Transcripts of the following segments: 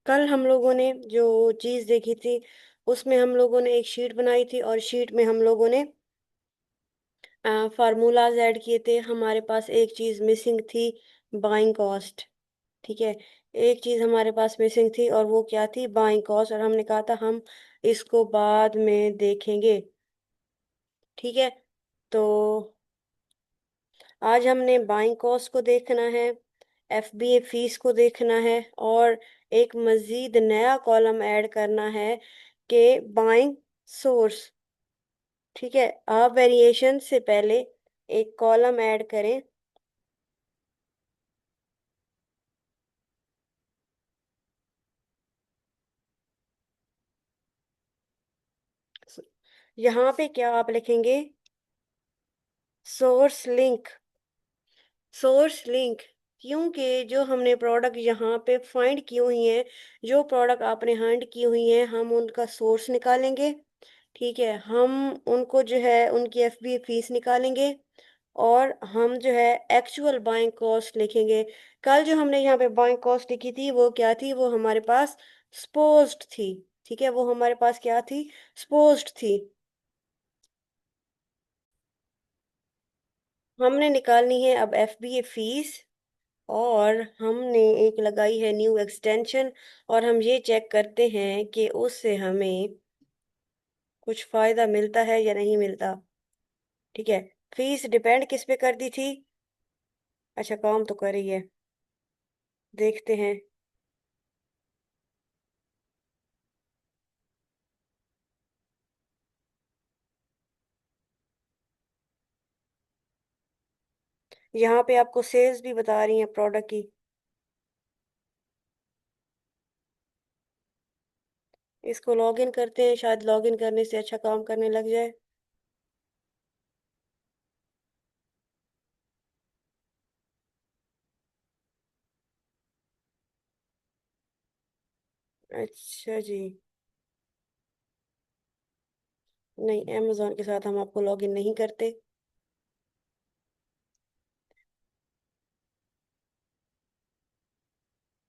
कल हम लोगों ने जो चीज़ देखी थी उसमें हम लोगों ने एक शीट बनाई थी और शीट में हम लोगों ने फार्मूलाज ऐड किए थे। हमारे पास एक चीज़ मिसिंग थी, बाइंग कॉस्ट। ठीक है, एक चीज़ हमारे पास मिसिंग थी और वो क्या थी, बाइंग कॉस्ट। और हमने कहा था हम इसको बाद में देखेंगे। ठीक है, तो आज हमने बाइंग कॉस्ट को देखना है, एफबीए फीस को देखना है और एक मजीद नया कॉलम ऐड करना है कि बाइंग सोर्स। ठीक है, आप वेरिएशन से पहले एक कॉलम ऐड करें। यहाँ पे क्या आप लिखेंगे, सोर्स लिंक। सोर्स लिंक, क्योंकि जो हमने प्रोडक्ट यहाँ पे फाइंड की हुई हैं, जो प्रोडक्ट आपने हाइड की हुई हैं, हम उनका सोर्स निकालेंगे। ठीक है, हम उनको जो है उनकी एफबी फीस निकालेंगे और हम जो है एक्चुअल बाइंग कॉस्ट लिखेंगे। कल जो हमने यहाँ पे बाइंग कॉस्ट लिखी थी वो क्या थी, वो हमारे पास सपोज्ड थी। ठीक है, वो हमारे पास क्या थी, सपोज्ड थी। हमने निकालनी है अब एफबीए फीस और हमने एक लगाई है न्यू एक्सटेंशन और हम ये चेक करते हैं कि उससे हमें कुछ फायदा मिलता है या नहीं मिलता। ठीक है, फीस डिपेंड किस पे कर दी थी, अच्छा काम तो कर रही है, देखते हैं। यहाँ पे आपको सेल्स भी बता रही है प्रोडक्ट की। इसको लॉगिन करते हैं, शायद लॉगिन करने से अच्छा काम करने लग जाए। अच्छा जी, नहीं, अमेजोन के साथ हम आपको लॉगिन नहीं करते।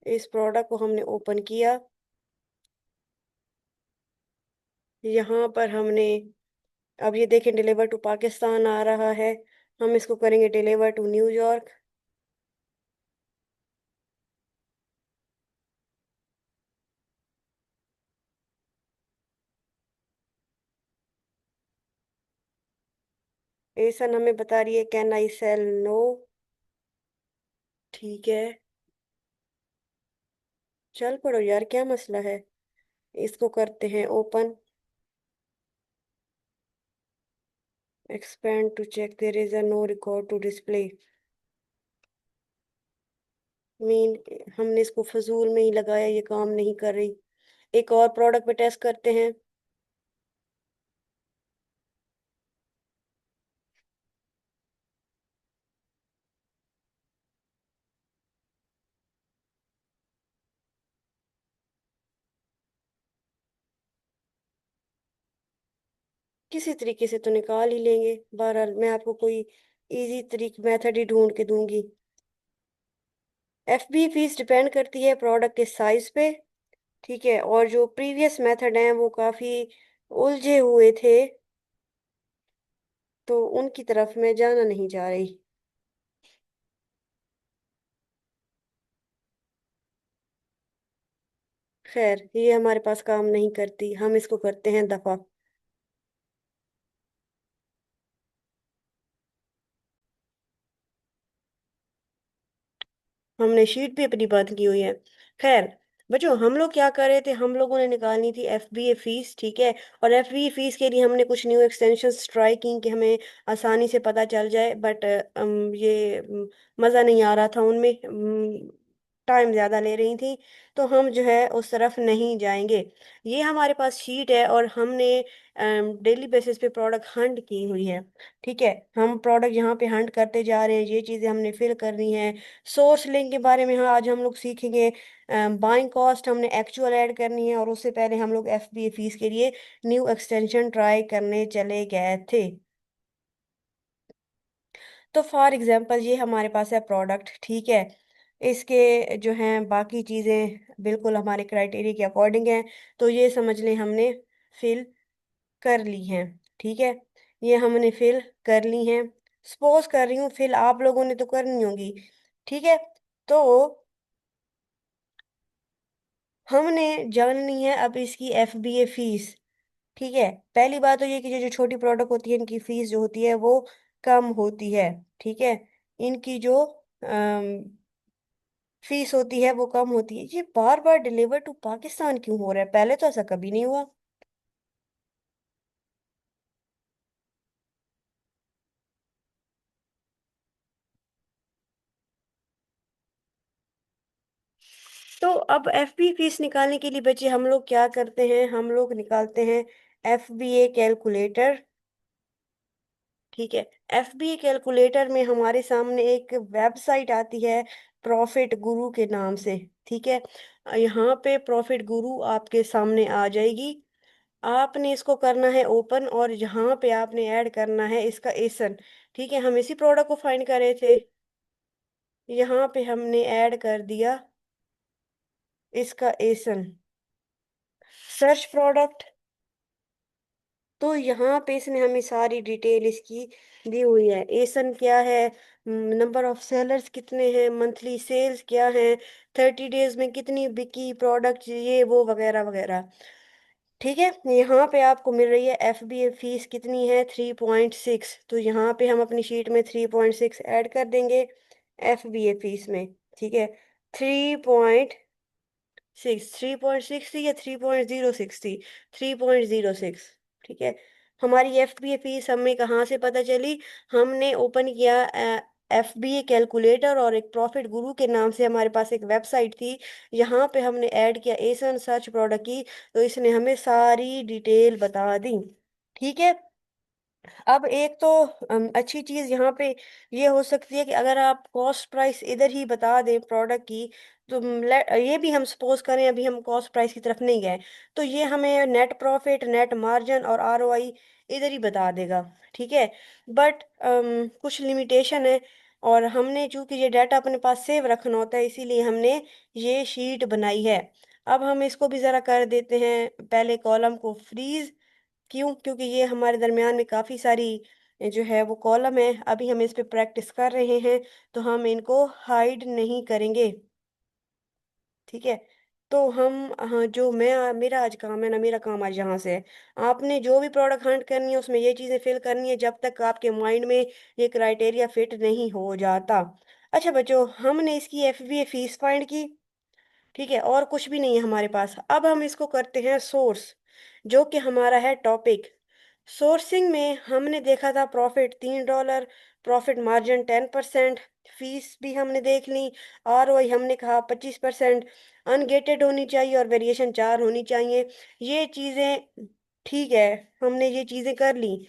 इस प्रोडक्ट को हमने ओपन किया, यहाँ पर हमने अब ये देखें डिलीवर टू पाकिस्तान आ रहा है, हम इसको करेंगे डिलीवर टू न्यूयॉर्क। एसन हमें बता रही है कैन आई सेल नो। ठीक है, चल पड़ो यार, क्या मसला है। इसको करते हैं open, expand to check there is a no record to display. Mean हमने इसको फजूल में ही लगाया, ये काम नहीं कर रही। एक और प्रोडक्ट पे टेस्ट करते हैं। किसी तरीके से तो निकाल ही लेंगे, बहरहाल मैं आपको कोई इजी तरीक मेथड ही ढूंढ के दूंगी। एफबी फीस डिपेंड करती है प्रोडक्ट के साइज पे। ठीक है, और जो प्रीवियस मेथड हैं वो काफ़ी उलझे हुए थे, तो उनकी तरफ मैं जाना नहीं चाह रही। खैर, ये हमारे पास काम नहीं करती, हम इसको करते हैं दफा। हमने शीट भी अपनी बंद की हुई है। खैर बच्चों, हम लोग क्या कर रहे थे, हम लोगों ने निकालनी थी एफबीए फीस। ठीक है, और एफबीए फीस के लिए हमने कुछ न्यू एक्सटेंशंस ट्राई की कि हमें आसानी से पता चल जाए, बट ये मज़ा नहीं आ रहा था उनमें, टाइम ज़्यादा ले रही थी, तो हम जो है उस तरफ नहीं जाएंगे। ये हमारे पास शीट है और हमने डेली बेसिस पे प्रोडक्ट हंट की हुई है। ठीक है, हम प्रोडक्ट यहाँ पे हंट करते जा रहे हैं, ये चीज़ें हमने फिल करनी है। सोर्स लिंक के बारे में हाँ आज हम लोग सीखेंगे। बाइंग कॉस्ट हमने एक्चुअल ऐड करनी है और उससे पहले हम लोग एफबीए फीस के लिए न्यू एक्सटेंशन ट्राई करने चले गए थे। तो फॉर एग्जांपल ये हमारे पास है प्रोडक्ट। ठीक है, इसके जो हैं बाकी चीज़ें बिल्कुल हमारे क्राइटेरिया के अकॉर्डिंग हैं। तो ये समझ लें हमने फिल कर ली हैं। ठीक है, ये हमने फिल कर ली हैं। सपोज कर रही हूँ फिल आप लोगों ने तो करनी होगी। ठीक है, तो हमने जाननी है अब इसकी FBA फीस। ठीक है, पहली बात तो ये कि जो छोटी प्रोडक्ट होती है इनकी फीस जो होती है वो कम होती है। ठीक है, इनकी जो फीस होती है वो कम होती है। ये बार बार डिलीवर टू पाकिस्तान क्यों हो रहा है? पहले तो ऐसा कभी नहीं हुआ। तो अब FBA फीस निकालने के लिए बच्चे हम लोग क्या करते हैं, हम लोग निकालते हैं FBA कैलकुलेटर। ठीक है, FBA कैलकुलेटर में हमारे सामने एक वेबसाइट आती है प्रॉफिट गुरु के नाम से। ठीक है, यहाँ पे प्रॉफिट गुरु आपके सामने आ जाएगी। आपने इसको करना है ओपन, और यहाँ पे आपने ऐड करना है इसका एसन। ठीक है, हम इसी प्रोडक्ट को फाइंड कर रहे थे। यहाँ पे हमने ऐड कर दिया इसका एसन, सर्च प्रोडक्ट। तो यहाँ पे इसने हमें सारी डिटेल इसकी दी हुई है। एसन क्या है, नंबर ऑफ सेलर्स कितने हैं, मंथली सेल्स क्या है, 30 डेज में कितनी बिकी प्रोडक्ट, ये वो वगैरह वगैरह। ठीक है, यहाँ पे आपको मिल रही है FBA फीस कितनी है, 3.6। तो यहाँ पे हम अपनी शीट में 3.6 ऐड कर देंगे FBA फीस में। ठीक है, 3.6 थी या 3.06 थी? 3.06। ठीक है, हमारी FBA फीस हमें कहाँ से पता चली? हमने ओपन किया FBA कैलकुलेटर, और एक प्रॉफिट गुरु के नाम से हमारे पास एक वेबसाइट थी। यहाँ पे हमने ऐड किया एसन सर्च प्रोडक्ट की, तो इसने हमें सारी डिटेल बता दी। ठीक है, अब एक तो अच्छी चीज यहाँ पे ये हो सकती है कि अगर आप कॉस्ट प्राइस इधर ही बता दें प्रोडक्ट की, तो ये भी हम सपोज करें, अभी हम कॉस्ट प्राइस की तरफ नहीं गए, तो ये हमें नेट प्रॉफिट, नेट मार्जिन और ROI इधर ही बता देगा। ठीक है, बट कुछ लिमिटेशन है, और हमने चूंकि ये डाटा अपने पास सेव रखना होता है, इसीलिए हमने ये शीट बनाई है। अब हम इसको भी ज़रा कर देते हैं पहले कॉलम को फ्रीज। क्यों? क्योंकि ये हमारे दरमियान में काफ़ी सारी जो है वो कॉलम है, अभी हम इस पे प्रैक्टिस कर रहे हैं, तो हम इनको हाइड नहीं करेंगे। ठीक है, तो हम, हाँ, जो मेरा आज काम है ना, मेरा काम आज यहाँ से है। आपने जो भी प्रोडक्ट हंट करनी है उसमें ये चीज़ें फिल करनी है जब तक आपके माइंड में ये क्राइटेरिया फिट नहीं हो जाता। अच्छा बच्चों, हमने इसकी FBA फीस फाइंड की। ठीक है, और कुछ भी नहीं है हमारे पास। अब हम इसको करते हैं सोर्स, जो कि हमारा है टॉपिक। सोर्सिंग में हमने देखा था प्रॉफिट $3, प्रॉफिट मार्जिन 10%, फीस भी हमने देख ली, ROI हमने कहा 25%, अनगेटेड होनी चाहिए और वेरिएशन 4 होनी चाहिए। ये चीज़ें ठीक है, हमने ये चीज़ें कर ली।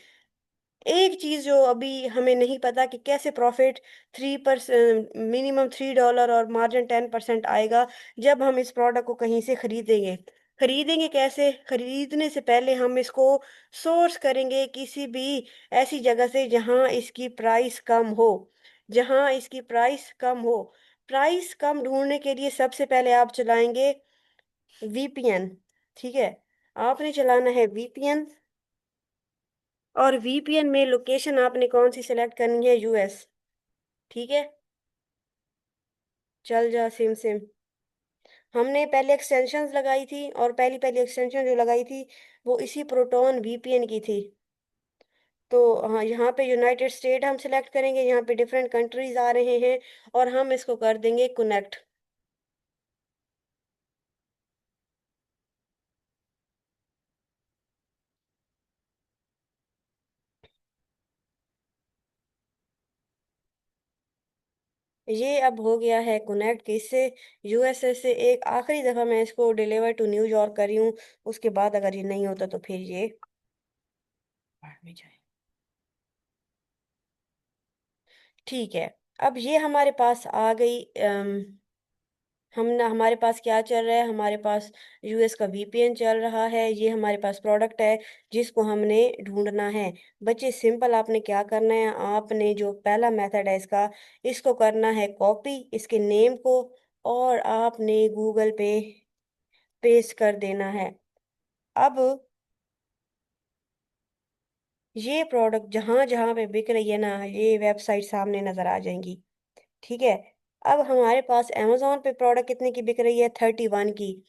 एक चीज जो अभी हमें नहीं पता कि कैसे प्रॉफिट 3%, मिनिमम $3 और मार्जिन 10% आएगा जब हम इस प्रोडक्ट को कहीं से खरीदेंगे। खरीदेंगे कैसे? खरीदने से पहले हम इसको सोर्स करेंगे किसी भी ऐसी जगह से जहां इसकी प्राइस कम हो, जहां इसकी प्राइस कम हो। प्राइस कम ढूंढने के लिए सबसे पहले आप चलाएंगे VPN। ठीक है, आपने चलाना है VPN, और VPN में लोकेशन आपने कौन सी सिलेक्ट करनी है? US। ठीक है, चल जा सिम सिम। हमने पहले एक्सटेंशंस लगाई थी, और पहली पहली एक्सटेंशन जो लगाई थी वो इसी प्रोटोन VPN की थी। तो हाँ, यहाँ पे यूनाइटेड स्टेट हम सिलेक्ट करेंगे, यहाँ पे डिफरेंट कंट्रीज आ रहे हैं, और हम इसको कर देंगे कनेक्ट। ये अब हो गया है कनेक्ट, कि इससे USA से एक आखिरी दफ़ा मैं इसको डिलीवर टू न्यूयॉर्क करी हूँ। उसके बाद अगर ये नहीं होता तो फिर ये बाहर में जाए। ठीक है, अब ये हमारे पास आ गई हम ना, हमारे पास क्या चल रहा है, हमारे पास यूएस का वीपीएन चल रहा है, ये हमारे पास प्रोडक्ट है जिसको हमने ढूंढना है। बच्चे सिंपल, आपने क्या करना है, आपने जो पहला मेथड है इसका, इसको करना है कॉपी, इसके नेम को, और आपने गूगल पे पेस्ट कर देना है। अब ये प्रोडक्ट जहां जहां पे बिक रही है ना, ये वेबसाइट सामने नजर आ जाएंगी। ठीक है। अब हमारे पास अमेजोन पे प्रोडक्ट कितने की बिक रही है, 31 की।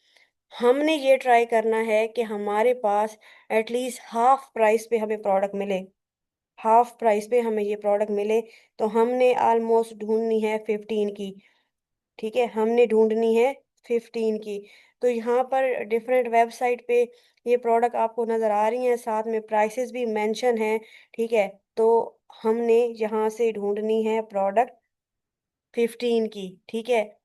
हमने ये ट्राई करना है कि हमारे पास एटलीस्ट हाफ प्राइस पे हमें प्रोडक्ट मिले। हाफ प्राइस पे हमें ये प्रोडक्ट मिले, तो हमने ऑलमोस्ट ढूंढनी है 15 की। ठीक है, हमने ढूंढनी है 15 की। तो यहाँ पर डिफरेंट वेबसाइट पे ये प्रोडक्ट आपको नज़र आ रही हैं, साथ में प्राइसेस भी मेंशन हैं। ठीक है। तो हमने यहाँ से ढूंढनी है प्रोडक्ट 15 की। ठीक है।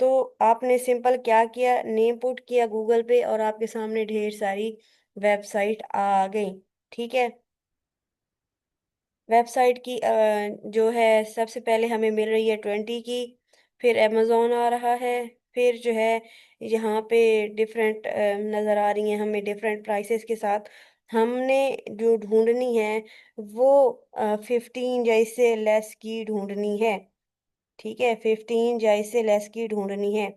तो आपने सिंपल क्या किया, नेम पुट किया गूगल पे, और आपके सामने ढेर सारी वेबसाइट आ गई। ठीक है। वेबसाइट की जो है, सबसे पहले हमें मिल रही है 20 की, फिर अमेजोन आ रहा है, फिर जो है यहाँ पे डिफरेंट नज़र आ रही हैं हमें डिफरेंट प्राइसेस के साथ। हमने जो ढूंढनी है वो 15 या इससे लेस की ढूंढनी है। ठीक है, 15 या इससे लेस की ढूंढनी है।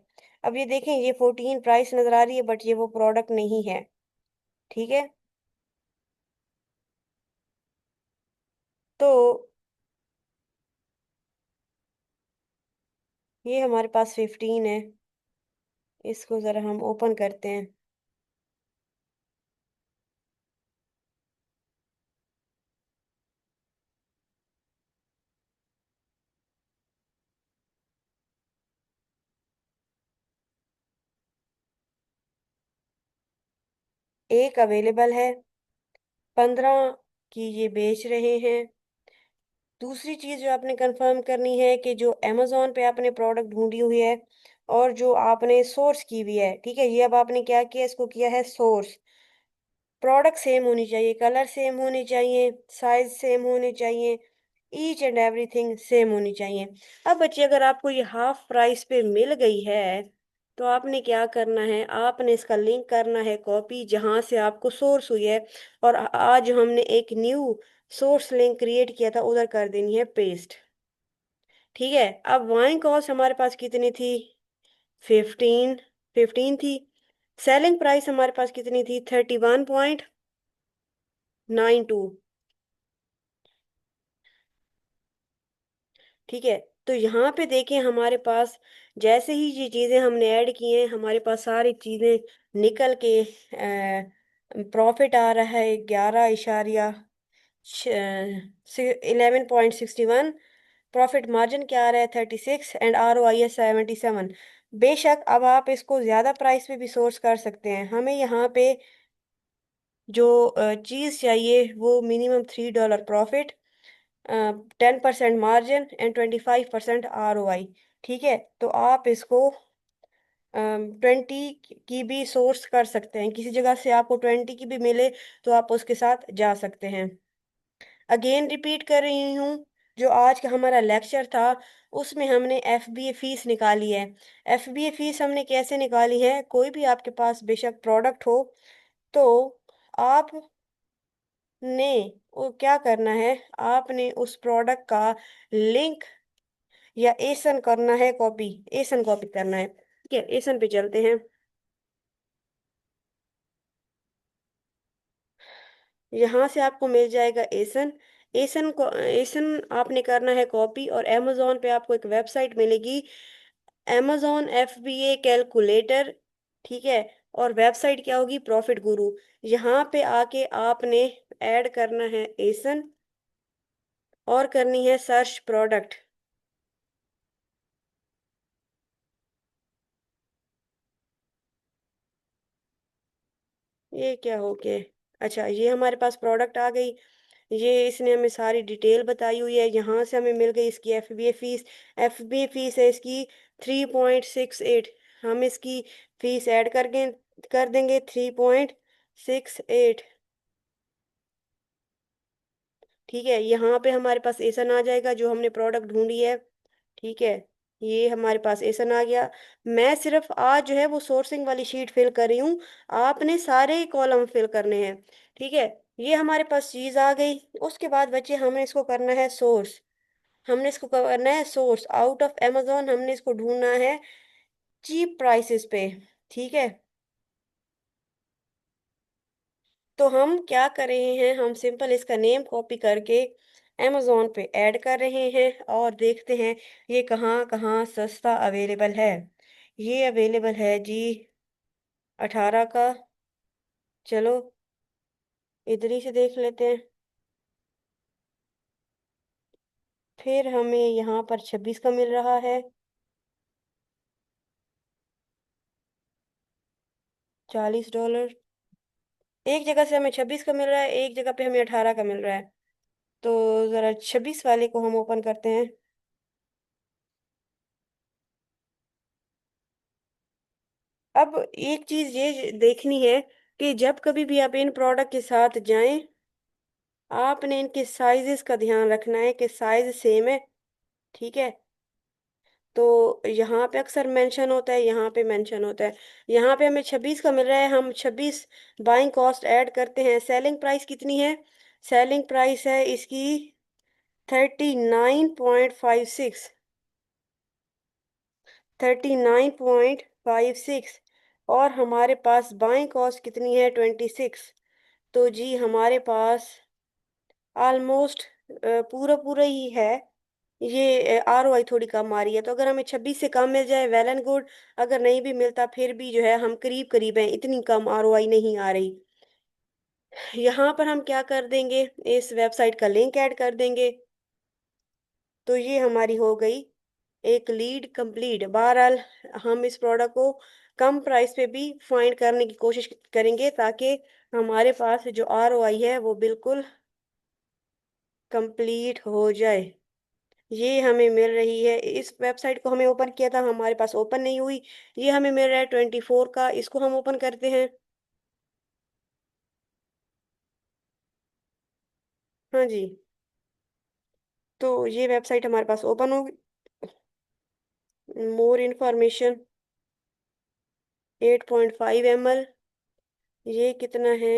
अब ये देखें, ये 14 प्राइस नज़र आ रही है, बट ये वो प्रोडक्ट नहीं है। ठीक है। तो ये हमारे पास 15 है, इसको ज़रा हम ओपन करते हैं। एक अवेलेबल है, 15 की ये बेच रहे हैं। दूसरी चीज़ जो आपने कंफर्म करनी है कि जो अमेजोन पे आपने प्रोडक्ट ढूंढी हुई है और जो आपने सोर्स की हुई है, ठीक है, ये अब आपने क्या किया, इसको किया है सोर्स। प्रोडक्ट सेम होनी चाहिए, कलर सेम होने चाहिए, साइज सेम होने चाहिए, ईच एंड एवरीथिंग सेम होनी चाहिए। अब बच्चे, अगर आपको ये हाफ प्राइस पे मिल गई है, तो आपने क्या करना है, आपने इसका लिंक करना है कॉपी, जहां से आपको सोर्स हुई है, और आज हमने एक न्यू सोर्स लिंक क्रिएट किया था, उधर कर देनी है पेस्ट। ठीक है। अब वाइन कॉस्ट हमारे पास कितनी थी, 15, 15 थी। सेलिंग प्राइस हमारे पास कितनी थी, 31.92। ठीक है। तो यहाँ पे देखें, हमारे पास जैसे ही ये चीज़ें हमने ऐड की हैं, हमारे पास सारी चीज़ें निकल के प्रॉफिट आ रहा है 11.61। प्रॉफिट मार्जिन क्या आ रहा है, 36, एंड ROI है 77। बेशक अब आप इसको ज़्यादा प्राइस पे भी सोर्स कर सकते हैं। हमें यहाँ पे जो चीज़ चाहिए वो minimum $3 profit, 10% margin and 25% ROI। ठीक है। तो आप इसको 20 की भी सोर्स कर सकते हैं, किसी जगह से आपको 20 की भी मिले तो आप उसके साथ जा सकते हैं। अगेन रिपीट कर रही हूँ, जो आज का हमारा लेक्चर था उसमें हमने FBA फीस निकाली है। FBA फीस हमने कैसे निकाली है, कोई भी आपके पास बेशक प्रोडक्ट हो, तो आपने वो क्या करना है, आपने उस प्रोडक्ट का लिंक या एसन करना है कॉपी, एसन कॉपी करना है। ठीक है, एसन पे चलते हैं। यहाँ से आपको मिल जाएगा एसन। एसन को, एसन आपने करना है कॉपी, और अमेजोन पे आपको एक वेबसाइट मिलेगी, अमेजोन FBA कैलकुलेटर। ठीक है। और वेबसाइट क्या होगी, प्रॉफिट गुरु। यहाँ पे आके आपने ऐड करना है एसन, और करनी है सर्च प्रोडक्ट। ये क्या हो गया, अच्छा, ये हमारे पास प्रोडक्ट आ गई। ये इसने हमें सारी डिटेल बताई हुई है, यहाँ से हमें मिल गई इसकी FBA फीस। FBA फीस है इसकी 3.68। हम इसकी फीस ऐड कर देंगे 3.68। ठीक है। यहाँ पे हमारे पास एसन आ जाएगा जो हमने प्रोडक्ट ढूंढी है। ठीक है। ये हमारे पास एसन आ गया। मैं सिर्फ आज जो है वो सोर्सिंग वाली शीट फिल कर रही हूँ, आपने सारे कॉलम फिल करने हैं। ठीक है, ये हमारे पास चीज आ गई। उसके बाद बच्चे हमने इसको करना है सोर्स। हमने इसको करना है सोर्स आउट ऑफ amazon, हमने इसको ढूंढना है चीप प्राइसेस पे। ठीक है, तो हम क्या कर रहे हैं, हम सिंपल इसका नेम कॉपी करके amazon पे ऐड कर रहे हैं और देखते हैं ये कहाँ कहाँ सस्ता अवेलेबल है। ये अवेलेबल है जी 18 का। चलो इधर ही से देख लेते हैं। फिर हमें यहाँ पर 26 का मिल रहा है। 40 डॉलर। एक जगह से हमें 26 का मिल रहा है, एक जगह पे हमें 18 का मिल रहा है। तो जरा 26 वाले को हम ओपन करते हैं। अब एक चीज ये देखनी है कि जब कभी भी आप इन प्रोडक्ट के साथ जाएं, आपने इनके साइजेस का ध्यान रखना है कि साइज सेम है। ठीक है, तो यहाँ पे अक्सर मेंशन होता है, यहाँ पे मेंशन होता है। यहाँ पे हमें 26 का मिल रहा है, हम 26 बाइंग कॉस्ट ऐड करते हैं। सेलिंग प्राइस कितनी है? सेलिंग प्राइस है इसकी 39.56। 39.56। और हमारे पास बाइंग कॉस्ट कितनी है? 26। तो जी हमारे पास ऑलमोस्ट पूरा पूरा ही है। ये ROI थोड़ी कम आ रही है, तो अगर हमें 26 से कम मिल जाए वेल एंड गुड। अगर नहीं भी मिलता फिर भी जो है हम करीब करीब हैं, इतनी कम ROI नहीं आ रही। यहाँ पर हम क्या कर देंगे, इस वेबसाइट का लिंक ऐड कर देंगे। तो ये हमारी हो गई एक लीड कंप्लीट। बहरहाल हम इस प्रोडक्ट को कम प्राइस पे भी फाइंड करने की कोशिश करेंगे ताकि हमारे पास जो ROI है वो बिल्कुल कंप्लीट हो जाए। ये हमें मिल रही है, इस वेबसाइट को हमें ओपन किया था, हमारे पास ओपन नहीं हुई। ये हमें मिल रहा है 24 का, इसको हम ओपन करते हैं। हाँ जी, तो ये वेबसाइट हमारे पास ओपन होगी। More information 8.5 ml। ये कितना है?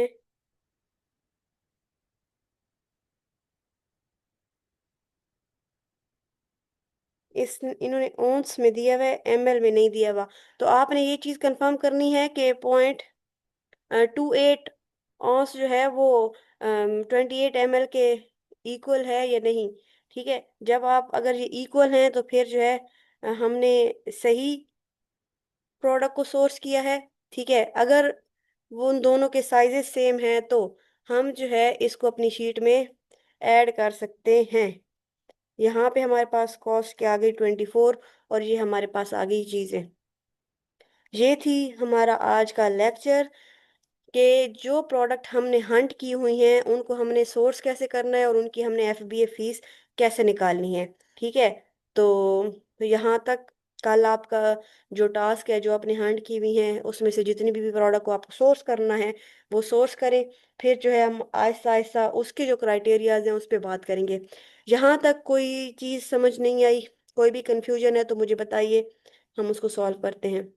इस इन्होंने ओंस में दिया हुआ है, ML में नहीं दिया हुआ। तो आपने ये चीज़ कंफर्म करनी है कि 0.28 औंस जो है वो 28 ml के इक्वल है या नहीं। ठीक है, जब आप अगर ये इक्वल हैं तो फिर जो है हमने सही प्रोडक्ट को सोर्स किया है। ठीक है, अगर वो उन दोनों के साइजेस सेम हैं तो हम जो है इसको अपनी शीट में ऐड कर सकते हैं। यहाँ पे हमारे पास कॉस्ट क्या आ गई? 24। और ये हमारे पास आ गई चीज़ें। ये थी हमारा आज का लेक्चर कि जो प्रोडक्ट हमने हंट की हुई हैं उनको हमने सोर्स कैसे करना है और उनकी हमने FBA फीस कैसे निकालनी है। ठीक है, तो यहाँ तक कल आपका जो टास्क है, जो आपने हंट की हुई हैं उसमें से जितनी भी प्रोडक्ट को आपको सोर्स करना है वो सोर्स करें। फिर जो है हम आहिस्ता आहिस्ता उसके जो क्राइटेरियाज हैं उस पर बात करेंगे। यहाँ तक कोई चीज़ समझ नहीं आई, कोई भी कंफ्यूजन है तो मुझे बताइए, हम उसको सॉल्व करते हैं।